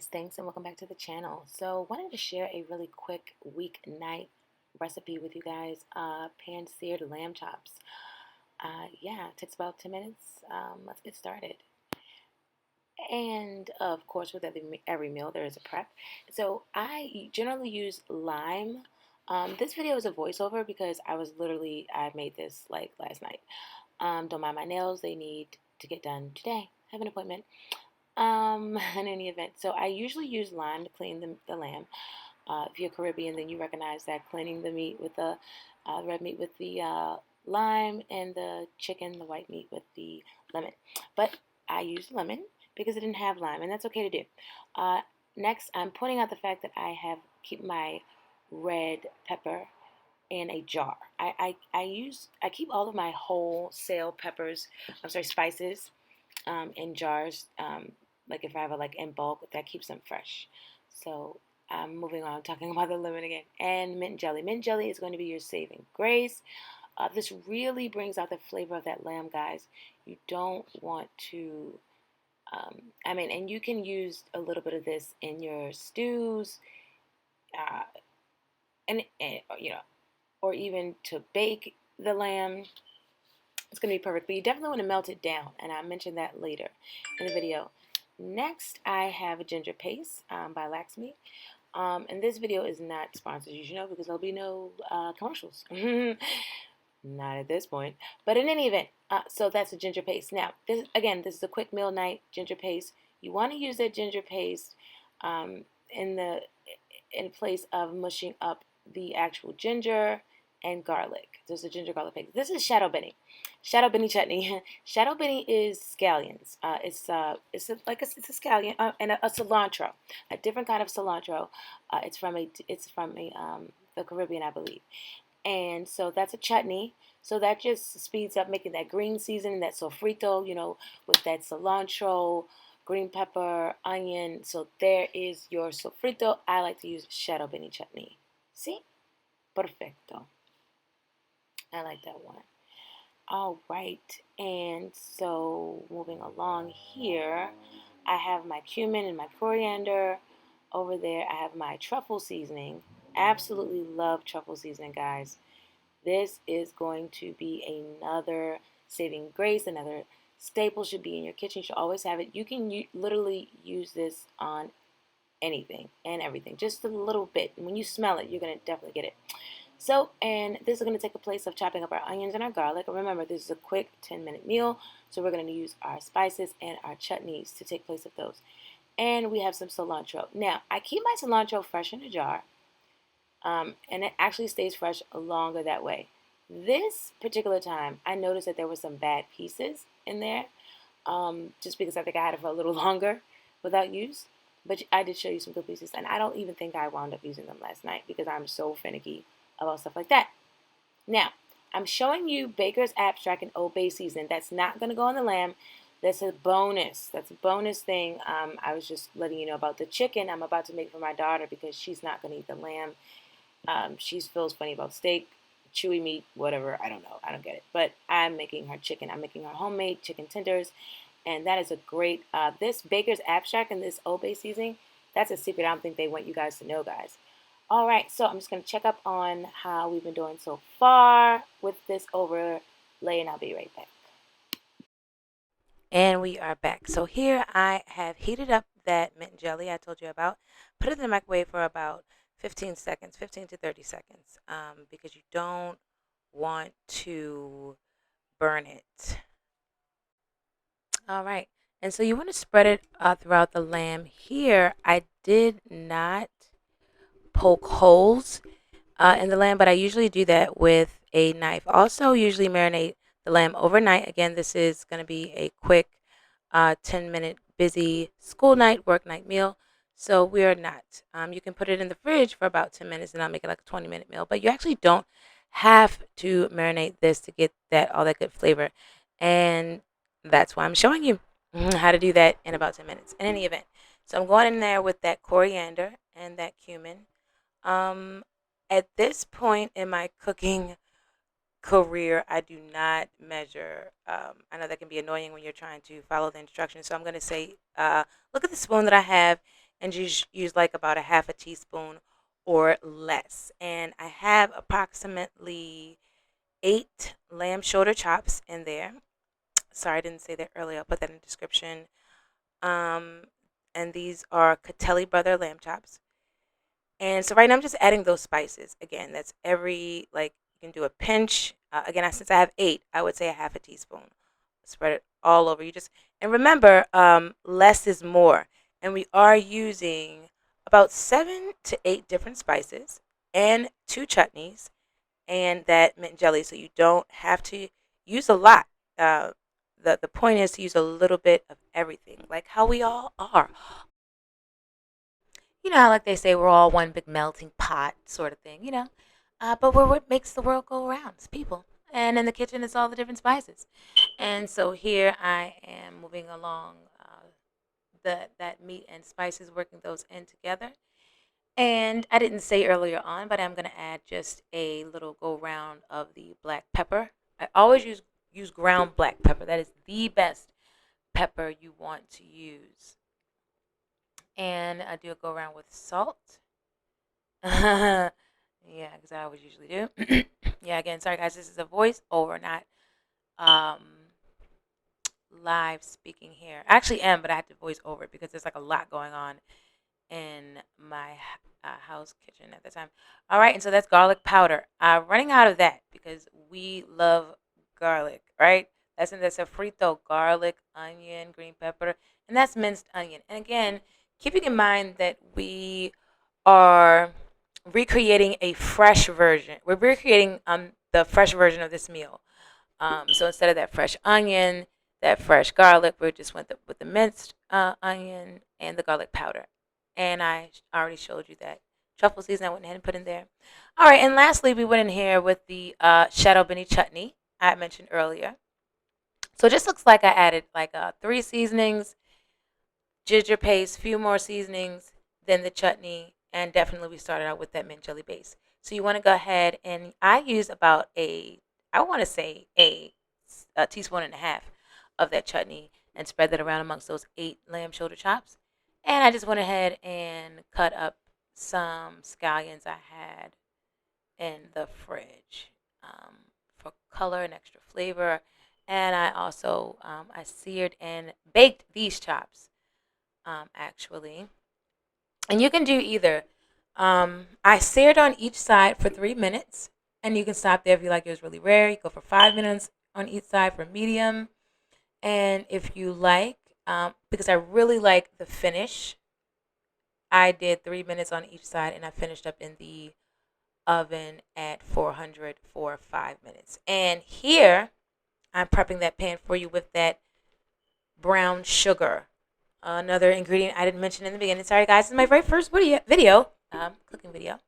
guys, thanks and welcome back to the channel. So wanted to share a really quick weeknight recipe with you guys. Pan-seared lamb chops. Yeah, it takes about 10 minutes. Let's get started. And of course, with every meal, there is a prep. So I generally use lime. This video is a voiceover because I made this like last night. Don't mind my nails, they need to get done today. I have an appointment. In any event, so I usually use lime to clean the lamb. If you're Caribbean, then you recognize that cleaning the meat with the red meat with the lime, and the chicken, the white meat, with the lemon. But I use lemon because I didn't have lime, and that's okay to do. Uh, Next, I'm pointing out the fact that keep my red pepper in a jar. I keep all of my wholesale peppers, spices, in jars. Like if I have it like in bulk, that keeps them fresh. So I'm moving on, talking about the lemon again. And mint jelly. Mint jelly is going to be your saving grace. This really brings out the flavor of that lamb, guys. You don't want to, and you can use a little bit of this in your stews, uh, and or even to bake the lamb. It's going to be perfect, but you definitely want to melt it down, and I mentioned that later in the video. Next, I have a ginger paste by Laxmi. And this video is not sponsored, you should know, because there'll be no commercials. Not at this point. But in any event, so that's a ginger paste. Now, this is a quick meal night ginger paste. You want to use that ginger paste um, in place of mushing up the actual ginger and garlic. There's a ginger garlic paste. This is shadow benny. Shadow benny chutney. Shadow benny is scallions. It's a scallion and a cilantro, a different kind of cilantro. It's from the Caribbean, I believe. And so that's a chutney. So that just speeds up making that green seasoning, that sofrito, with that cilantro, green pepper, onion. So there is your sofrito. I like to use shadow benny chutney. See? Perfecto. I like that one. All right. And so moving along here, I have my cumin and my coriander. Over there, I have my truffle seasoning. Absolutely love truffle seasoning, guys. This is going to be another saving grace, another staple should be in your kitchen. You should always have it. You can literally use this on anything and everything, just a little bit. And when you smell it, you're going to definitely get it. So, and this is going to take the place of chopping up our onions and our garlic. Remember, this is a quick 10-minute meal, so we're going to use our spices and our chutneys to take place of those. And we have some cilantro. Now, I keep my cilantro fresh in a jar, and it actually stays fresh longer that way. This particular time, I noticed that there were some bad pieces in there, just because I think I had it for a little longer without use. But I did show you some good pieces, and I don't even think I wound up using them last night because I'm so finicky about stuff like that. Now, I'm showing you Baker's Abstract and Old Bay seasoning. That's not going to go on the lamb. That's a bonus. That's a bonus thing. I was just letting you know about the chicken I'm about to make for my daughter because she's not going to eat the lamb. She feels funny about steak, chewy meat, whatever. I don't know. I don't get it. But I'm making her chicken. I'm making her homemade chicken tenders. And that is a great, this Baker's Abstract and this Old Bay seasoning, that's a secret I don't think they want you guys to know, guys. All right, so I'm just going to check up on how we've been doing so far with this overlay, and I'll be right back. And we are back. So here I have heated up that mint jelly I told you about. Put it in the microwave for about 15 seconds, 15 to 30 seconds, because you don't want to burn it. All right, and so you want to spread it throughout the lamb. Here, I did not poke holes in the lamb, but I usually do that with a knife. Also, usually marinate the lamb overnight. Again, this is going to be a quick 10-minute busy school night, work night meal. So we are not. You can put it in the fridge for about 10 minutes and I'll make it like a 20-minute meal. But you actually don't have to marinate this to get all that good flavor. And that's why I'm showing you how to do that in about 10 minutes in any event. So I'm going in there with that coriander and that cumin. At this point in my cooking career, I do not measure. I know that can be annoying when you're trying to follow the instructions. So I'm going to say, look at the spoon that I have and just use like about a half a teaspoon or less. And I have approximately 8 lamb shoulder chops in there. Sorry, I didn't say that earlier. I'll put that in the description. Um, and these are Catelli Brother lamb chops. And so right now I'm just adding those spices. Again, that's every, like, you can do a pinch. Again, since I have 8, I would say a half a teaspoon. Spread it all over. And remember, less is more. And we are using about 7 to 8 different spices and 2 chutneys and that mint jelly. So you don't have to use a lot. Uh, the point is to use a little bit of everything, like how we all are. You know, like they say, we're all one big melting pot sort of thing, you know. But we're what makes the world go around. It's people. And in the kitchen, it's all the different spices. And so here I am moving along that meat and spices, working those in together. And I didn't say earlier on, but I'm going to add just a little go round of the black pepper. I always use ground black pepper. That is the best pepper you want to use. And I do a go around with salt. Yeah, because I always usually do. Yeah, again, sorry guys, this is a voice over, not um, live speaking here. I actually am, but I have to voice over it because there's like a lot going on in my house kitchen at the time. All right, and so that's garlic powder. Running out of that because we love garlic, right? That's a frito, garlic, onion, green pepper, and that's minced onion. And again, keeping in mind that we are recreating a fresh version. We're recreating the fresh version of this meal. So instead of that fresh onion, that fresh garlic, we just went with the minced onion and the garlic powder. And I already showed you that truffle season I went ahead and put in there. All right, and lastly, we went in here with the shadow benny chutney I mentioned earlier. So it just looks like I added like 3 seasonings, ginger paste, few more seasonings, then the chutney, and definitely we started out with that mint jelly base. So you want to go ahead and I use about I want to say a teaspoon and a half of that chutney and spread that around amongst those 8 lamb shoulder chops. And I just went ahead and cut up some scallions I had in the fridge for color and extra flavor. And I also I seared and baked these chops actually. And you can do either. I seared on each side for 3 minutes, and you can stop there if you like yours really rare. You go for 5 minutes on each side for medium, and if you like, because I really like the finish, I did 3 minutes on each side, and I finished up in the oven at 400 for 5 minutes. And here I'm prepping that pan for you with that brown sugar. Another ingredient I didn't mention in the beginning. Sorry, guys. This is my very first video, cooking video.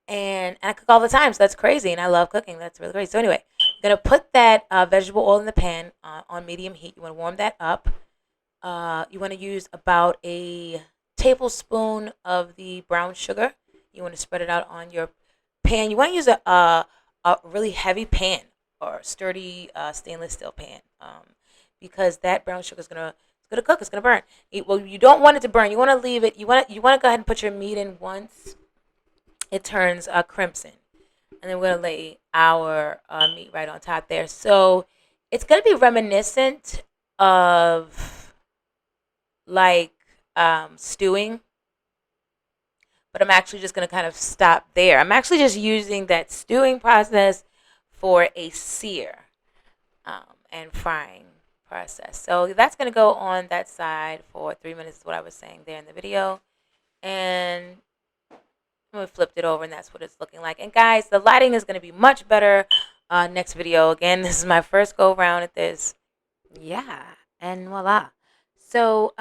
And I cook all the time, so that's crazy. And I love cooking. That's really great. So anyway, I'm going to put that vegetable oil in the pan on medium heat. You want to warm that up. You want to use about a tablespoon of the brown sugar. You want to spread it out on your pan. You want to use a really heavy pan or sturdy stainless steel pan because that brown sugar is gonna cook. It's gonna burn. Well, you don't want it to burn. You want to leave it. You want to go ahead and put your meat in once it turns crimson, and then we're gonna lay our meat right on top there. So it's gonna be reminiscent of like stewing, but I'm actually just gonna kind of stop there. I'm actually just using that stewing process for a sear and frying process. So that's going to go on that side for 3 minutes is what I was saying there in the video. And we flipped it over and that's what it's looking like. And guys, the lighting is going to be much better next video. Again, this is my first go around at this. Yeah, and voila. So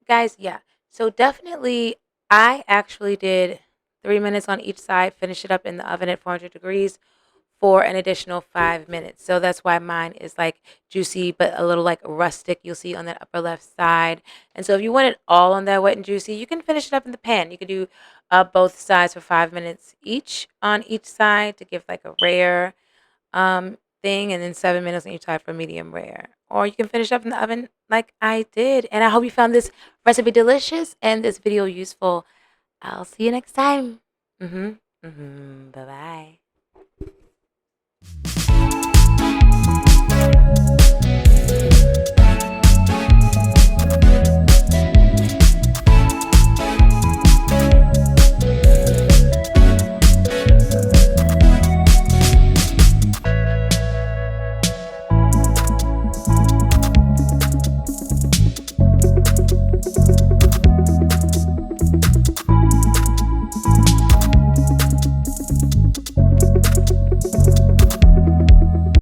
guys, yeah. So definitely I actually did 3 minutes on each side, finish it up in the oven at 400 degrees for an additional 5 minutes. So that's why mine is like juicy, but a little like rustic. You'll see on that upper left side. And so if you want it all on that wet and juicy, you can finish it up in the pan. You can do both sides for 5 minutes each on each side to give like a rare thing, and then 7 minutes on each side for medium rare. or you can finish up in the oven like I did. And I hope you found this recipe delicious and this video useful. I'll see you next time. Bye bye.